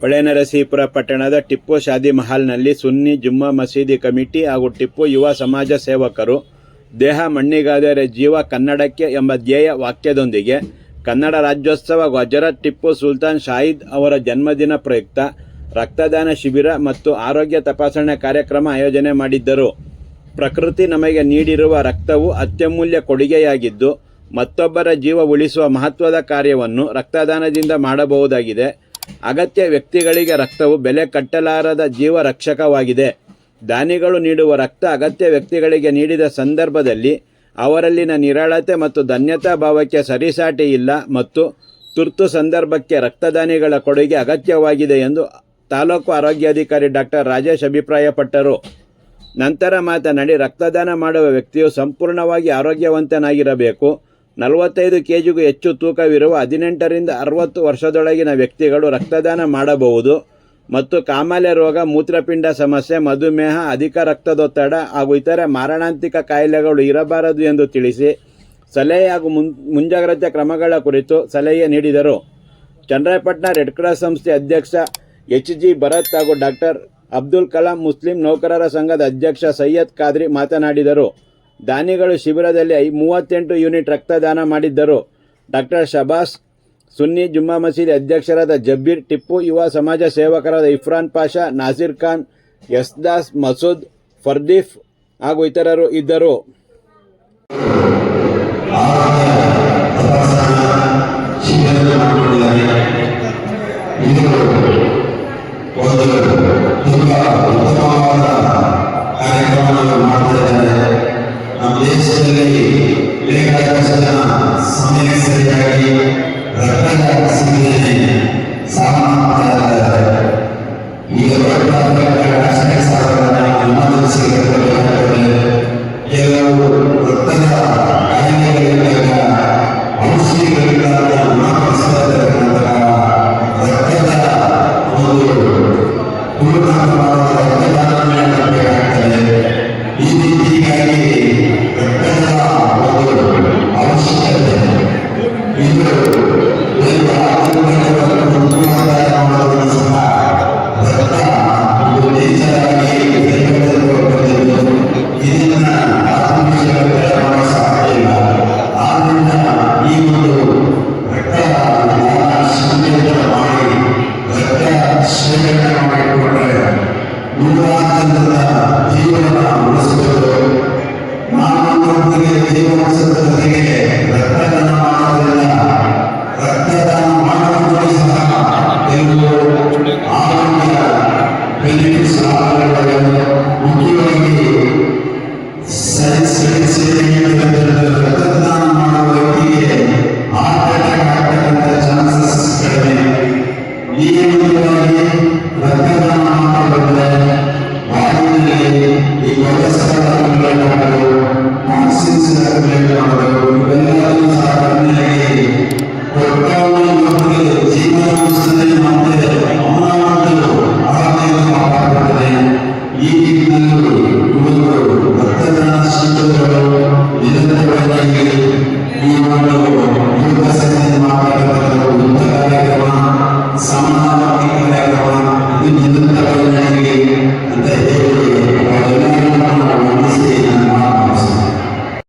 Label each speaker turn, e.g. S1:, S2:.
S1: ಹೊಳೆನರಸೀಪುರ ಪಟ್ಟಣದ ಟಿಪ್ಪು ಶಾದಿ ಮಹಲ್ನಲ್ಲಿ ಸುನ್ನಿ ಜುಮ್ಮಾ ಮಸೀದಿ ಕಮಿಟಿ ಹಾಗೂ ಟಿಪ್ಪು ಯುವ ಸಮಾಜ ಸೇವಕರು ದೇಹ ಮಣ್ಣಿಗಾದರೆ ಜೀವ ಕನ್ನಡಕ್ಕೆ ಎಂಬ ಧ್ಯೇಯ ವಾಕ್ಯದೊಂದಿಗೆ ಕನ್ನಡ ರಾಜ್ಯೋತ್ಸವ ಗುಜರಾತ್ ಟಿಪ್ಪು ಸುಲ್ತಾನ್ ಶಾಹಿದ್ ಅವರ ಜನ್ಮದಿನ ಪ್ರಯುಕ್ತ ರಕ್ತದಾನ ಶಿಬಿರ ಮತ್ತು ಆರೋಗ್ಯ ತಪಾಸಣೆ ಕಾರ್ಯಕ್ರಮ ಆಯೋಜನೆ ಮಾಡಿದ್ದರು. ಪ್ರಕೃತಿ ನಮಗೆ ನೀಡಿರುವ ರಕ್ತವು ಅತ್ಯಮೂಲ್ಯ ಕೊಡುಗೆಯಾಗಿದ್ದು, ಮತ್ತೊಬ್ಬರ ಜೀವ ಉಳಿಸುವ ಮಹತ್ವದ ಕಾರ್ಯವನ್ನು ರಕ್ತದಾನದಿಂದ ಮಾಡಬಹುದಾಗಿದೆ. ಅಗತ್ಯ ವ್ಯಕ್ತಿಗಳಿಗೆ ರಕ್ತವು ಬೆಲೆ ಕಟ್ಟಲಾರದ ಜೀವ ರಕ್ಷಕವಾಗಿದೆ. ದಾನಿಗಳು ನೀಡುವ ರಕ್ತ ಅಗತ್ಯ ವ್ಯಕ್ತಿಗಳಿಗೆ ನೀಡಿದ ಸಂದರ್ಭದಲ್ಲಿ ಅವರಲ್ಲಿನ ನಿರಾಳತೆ ಮತ್ತು ಧನ್ಯತಾ ಭಾವಕ್ಕೆ ಸರಿಸಾಟಿ ಇಲ್ಲ ಮತ್ತು ತುರ್ತು ಸಂದರ್ಭಕ್ಕೆ ರಕ್ತದಾನಿಗಳ ಕೊಡುಗೆ ಅಗತ್ಯವಾಗಿದೆ ಎಂದು ತಾಲೂಕು ಆರೋಗ್ಯಾಧಿಕಾರಿ ಡಾಕ್ಟರ್ ರಾಜೇಶ್ ಅಭಿಪ್ರಾಯಪಟ್ಟರು. ನಂತರ ಮಾತನಾಡಿ, ರಕ್ತದಾನ ಮಾಡುವ ವ್ಯಕ್ತಿಯು ಸಂಪೂರ್ಣವಾಗಿ ಆರೋಗ್ಯವಂತನಾಗಿರಬೇಕು. 45 kgಗೂ ಹೆಚ್ಚು ತೂಕವಿರುವ 18 ರಿಂದ 60 ವರ್ಷದೊಳಗಿನ ವ್ಯಕ್ತಿಗಳು ರಕ್ತದಾನ ಮಾಡಬಹುದು ಮತ್ತು ಕಾಮಾಲೆ ರೋಗ, ಮೂತ್ರಪಿಂಡ ಸಮಸ್ಯೆ, ಮಧುಮೇಹ, ಅಧಿಕ ರಕ್ತದೊತ್ತಡ ಹಾಗೂ ಇತರೆ ಮಾರಣಾಂತಿಕ ಕಾಯಿಲೆಗಳು ಇರಬಾರದು ಎಂದು ತಿಳಿಸಿ ಸಲಹೆ ಹಾಗೂ ಮುಂಜಾಗ್ರತೆ ಕ್ರಮಗಳ ಕುರಿತು ಸಲಹೆ ನೀಡಿದರು. ಚನ್ನರಾಯಪಟ್ಟಣ ರೆಡ್ ಕ್ರಾಸ್ ಸಂಸ್ಥೆ ಅಧ್ಯಕ್ಷ HG ಭರತ್ ಹಾಗೂ ಡಾಕ್ಟರ್ ಅಬ್ದುಲ್ ಕಲಾಂ ಮುಸ್ಲಿಂ ನೌಕರರ ಸಂಘದ ಅಧ್ಯಕ್ಷ ಸೈಯದ್ ಖಾದ್ರಿ ಮಾತನಾಡಿದರು. ದಾನಿಗಳು ಶಿಬಿರದಲ್ಲಿ 38 ಯೂನಿಟ್ ರಕ್ತದಾನ ಮಾಡಿದ್ದರು. ಡಾಕ್ಟರ್ ಶಬಾಸ್, ಸುನ್ನಿ ಜುಮ್ಮಾ ಮಸೀದಿ ಅಧ್ಯಕ್ಷರಾದ ಜಬ್ಬೀರ್, ಟಿಪ್ಪು ಯುವ ಸಮಾಜ ಸೇವಕರಾದ ಇಫ್ರಾನ್ ಪಾಷಾ, ನಾಸಿರ್ ಖಾನ್, ಯಸ್ದಾಸ್, ಮಸೂದ್, ಫರ್ದೀಫ್ ಹಾಗೂ ಇತರರು ಇದ್ದರು.
S2: ನಮ್ಮ ದೇಶದಲ್ಲಿ ಬೇಕಾದಷ್ಟು ಜನ ಸಮಯಕ್ಕೆ ಸರಿಯಾಗಿ ರಕ್ತದಾನ ಸಿಗದೇ ಸಾಮಾನ್ಯ ಈಗ ರಾಸಾಯನಿಕ ಸಾಧನ ಸಿಗಬೇಕಾಗುತ್ತದೆ. ಕೆಲವು ರಕ್ತದ ಕಾಯಿಲೆಗಳಿದ್ದಾಗ ಔಷಧಿಗಳಿಂದ ರಕ್ತದ ಒಂದು ಪೂರ್ಣವಾದ ರಕ್ತದಾನ ಮಾಡಬೇಕಾಗುತ್ತದೆ. ಈ ರೀತಿಯಾಗಿ ರಕ್ತದ ಒಂದು ಅವಶ್ಯಕತೆ ಇದು ಮಾಡೋದನ್ನು ಸಹ ರಕ್ತ ಒಂದು ನೇಚರಾಗಿ ಇದನ್ನ ಆತ್ಮವಿಶ್ವಾಸ ಮಾಡೋ ಸಾಧ್ಯ ಇಲ್ಲ. ಆದ್ದರಿಂದ ಈ ಒಂದು ರಕ್ತದಾನ ಶಿಬಿರ ಮಾಡಿ ರಕ್ತ ಶೇಖರಣೆ ಮಾಡಿಕೊಂಡ್ರೆ ನೂರಾರು ಜೀವನ ಉಳಿಸಬಹುದು. ಮಾನವನಿಗೆ ಜೀವ ಉಳಿಸುವುದರ ಜೊತೆಗೆ ರಕ್ತದಾನ ಮಾಡೋದ್ರಿಂದ ರಕ್ತದಾನ ಮಾಡೋದು ಸಹ ಕೆಲವು ಆರೋಗ್ಯ ಬೆನಿಫಿಟ್ಸ್ ಮುಖ್ಯವಾಗಿ ರಕ್ತದಾನ ಮಾಡುವ ವ್ಯಕ್ತಿಗೆ ಹಾರ್ಟ್ ಅಟ್ಯಾಕ್ ಆಗ್ತಕ್ಕಂಥ ಚಾನ್ಸಸ್ ಕಡಿಮೆ. ನಿಯಮಿತವಾಗಿ ರಕ್ತದಾನ ಮಾಡೋದ್ರಿಂದ ಬಾಡಿಯಲ್ಲಿ ಈ ಕೊಲೆಸ್ಟ್ರಾಲ್ ಮಾಡಲು, ಟಾಕ್ಸಿನ್ಸ್ ಮಾಡಲು ಇವೆಲ್ಲವೂ ಸಹ ಕಡಿಮೆಯಾಗಿ ಒಟ್ಟಾಗಿ ಜೀವನ ಉಳಿಸುತ್ತದೆ ಮತ್ತು ಅವಮಾನಗಳು ಆರೋಗ್ಯವನ್ನು ಕಾಪಾಡುತ್ತದೆ. ಈ ನಿಟ್ಟಿನಲ್ಲಿ ಇವರು ರಕ್ತದಾನ ಶಿಬಿರಗಳು ನಿರಂತರವಾಗಿ ಈ ಒಂದು